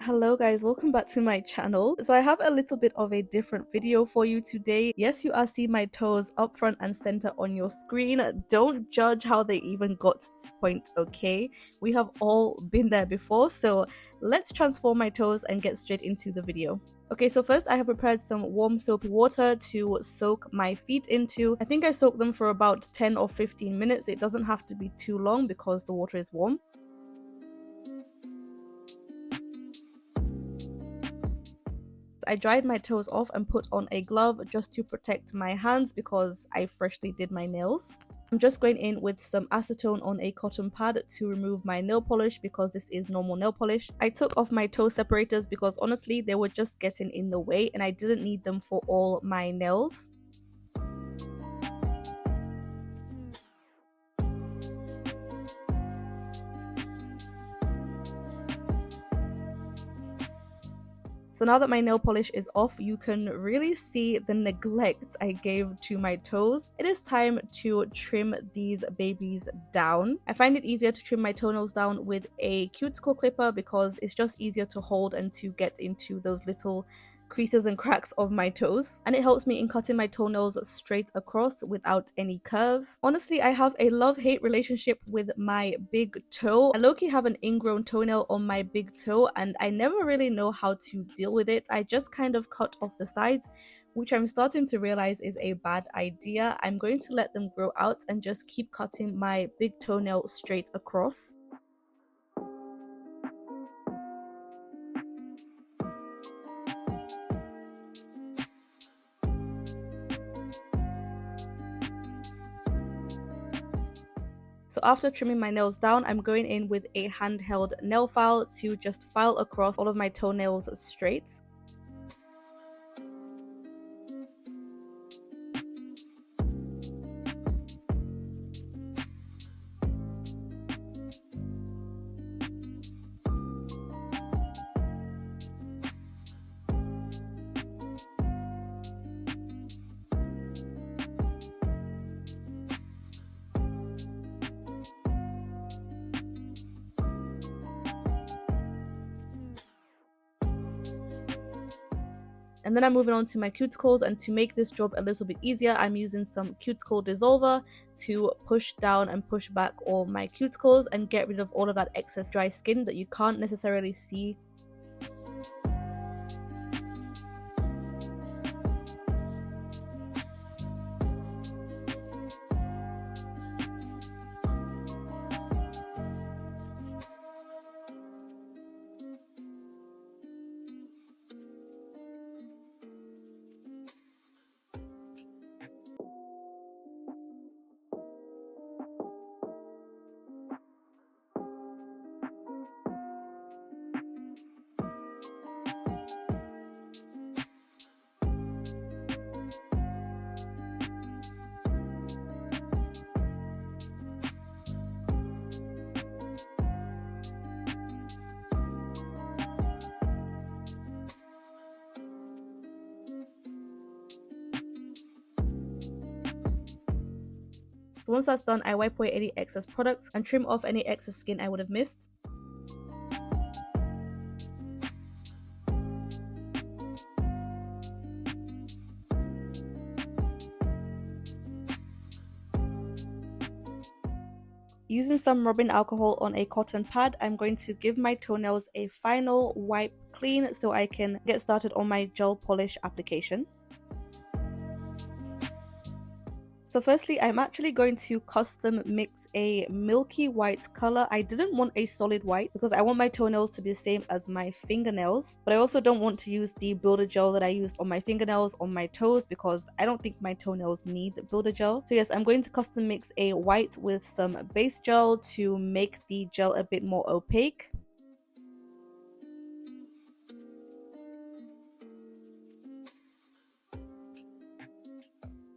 Hello guys, welcome back to my channel. So I have a little bit of a different video for you today. Yes, you are seeing my toes up front and center on your screen. Don't judge how they even got to this point, okay? We have all been there before, so let's transform my toes and get straight into the video. Okay, so first I have prepared some warm soapy water to soak my feet into. I think I soaked them for about 10 or 15 minutes. It doesn't have to be too long because the water is warm. I dried my toes off and put on a glove just to protect my hands because I freshly did my nails. I'm just going in with some acetone on a cotton pad to remove my nail polish because this is normal nail polish. I took off my toe separators because honestly they were just getting in the way and I didn't need them for all my nails. So now that my nail polish is off, you can really see the neglect I gave to my toes. It is time to trim these babies down. I find it easier to trim my toenails down with a cuticle clipper because it's just easier to hold and to get into those little creases and cracks of my toes, and it helps me in cutting my toenails straight across without any curve. Honestly, I have a love-hate relationship with my big toe. I low-key have an ingrown toenail on my big toe and I never really know how to deal with it. I just kind of cut off the sides, which I'm starting to realize is a bad idea. I'm going to let them grow out and just keep cutting my big toenail straight across. So after trimming my nails down, I'm going in with a handheld nail file to just file across all of my toenails straight. And then I'm moving on to my cuticles, and to make this job a little bit easier, I'm using some cuticle dissolver to push down and push back all my cuticles and get rid of all of that excess dry skin that you can't necessarily see. So once that's done, I wipe away any excess products and trim off any excess skin I would have missed. Using some rubbing alcohol on a cotton pad, I'm going to give my toenails a final wipe clean so I can get started on my gel polish application. So firstly, I'm actually going to custom mix a milky white color. I didn't want a solid white because I want my toenails to be the same as my fingernails, but I also don't want to use the builder gel that I used on my fingernails on my toes because I don't think my toenails need builder gel. So yes, I'm going to custom mix a white with some base gel to make the gel a bit more opaque.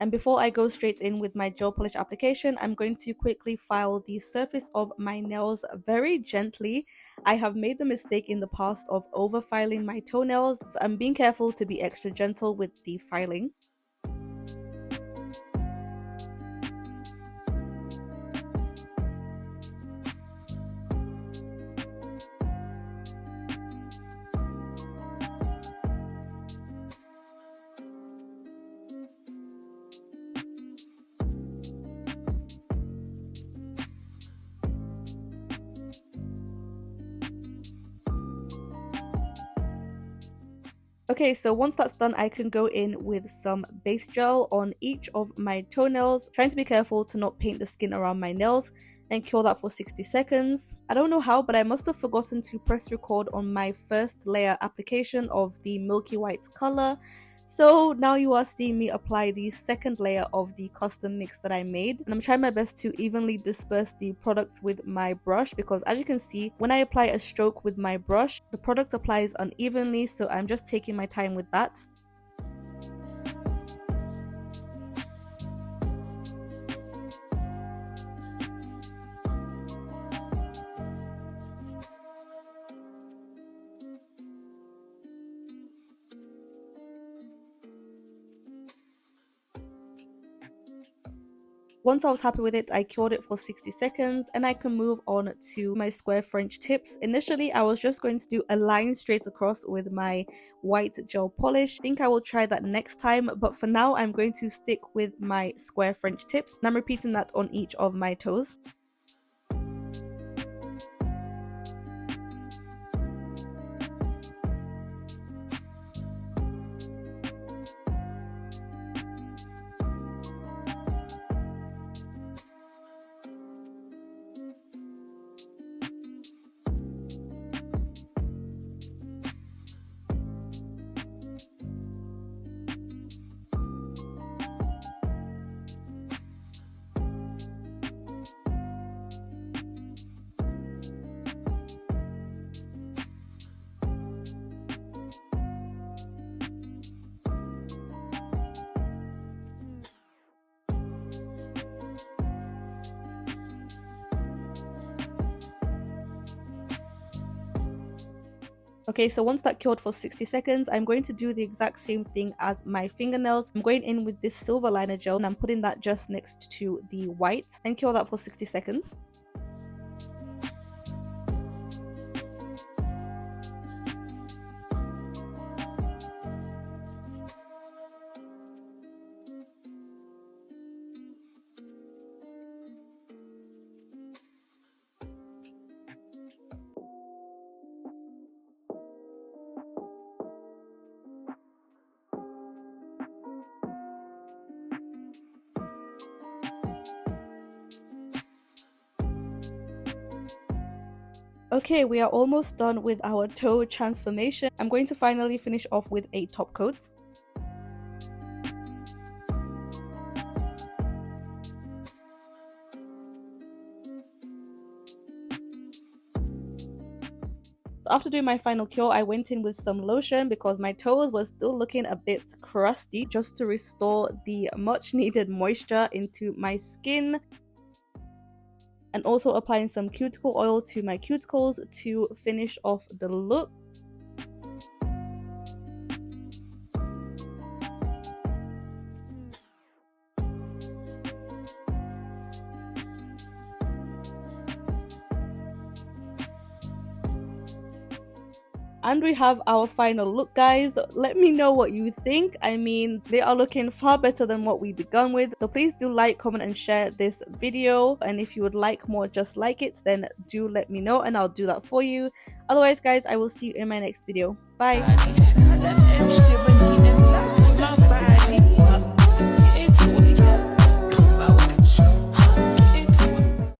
And before I go straight in with my gel polish application, I'm going to quickly file the surface of my nails very gently. I have made the mistake in the past of over filing my toenails, so I'm being careful to be extra gentle with the filing. Okay, so once that's done, I can go in with some base gel on each of my toenails, trying to be careful to not paint the skin around my nails, and cure that for 60 seconds. I don't know how, but I must have forgotten to press record on my first layer application of the milky white color. So now you are seeing me apply the second layer of the custom mix that I made, and I'm trying my best to evenly disperse the product with my brush, because as you can see, when I apply a stroke with my brush, the product applies unevenly, so I'm just taking my time with that. Once I was happy with it, I cured it for 60 seconds and I can move on to my square French tips. Initially, I was just going to do a line straight across with my white gel polish. I think I will try that next time, but for now, I'm going to stick with my square French tips, and I'm repeating that on each of my toes. Okay, so once that cured for 60 seconds, I'm going to do the exact same thing as my fingernails. I'm going in with this silver liner gel and I'm putting that just next to the white and cure that for 60 seconds. Okay, we are almost done with our toe transformation. I'm going to finally finish off with a top coat. So after doing my final cure, I went in with some lotion because my toes were still looking a bit crusty, just to restore the much needed moisture into my skin. And also applying some cuticle oil to my cuticles to finish off the look. And we have our final look, guys. Let me know what you think. I mean, they are looking far better than what we begun with. So please do like, comment, and share this video. And if you would like more just like it, then do let me know and I'll do that for you. Otherwise, guys, I will see you in my next video. Bye.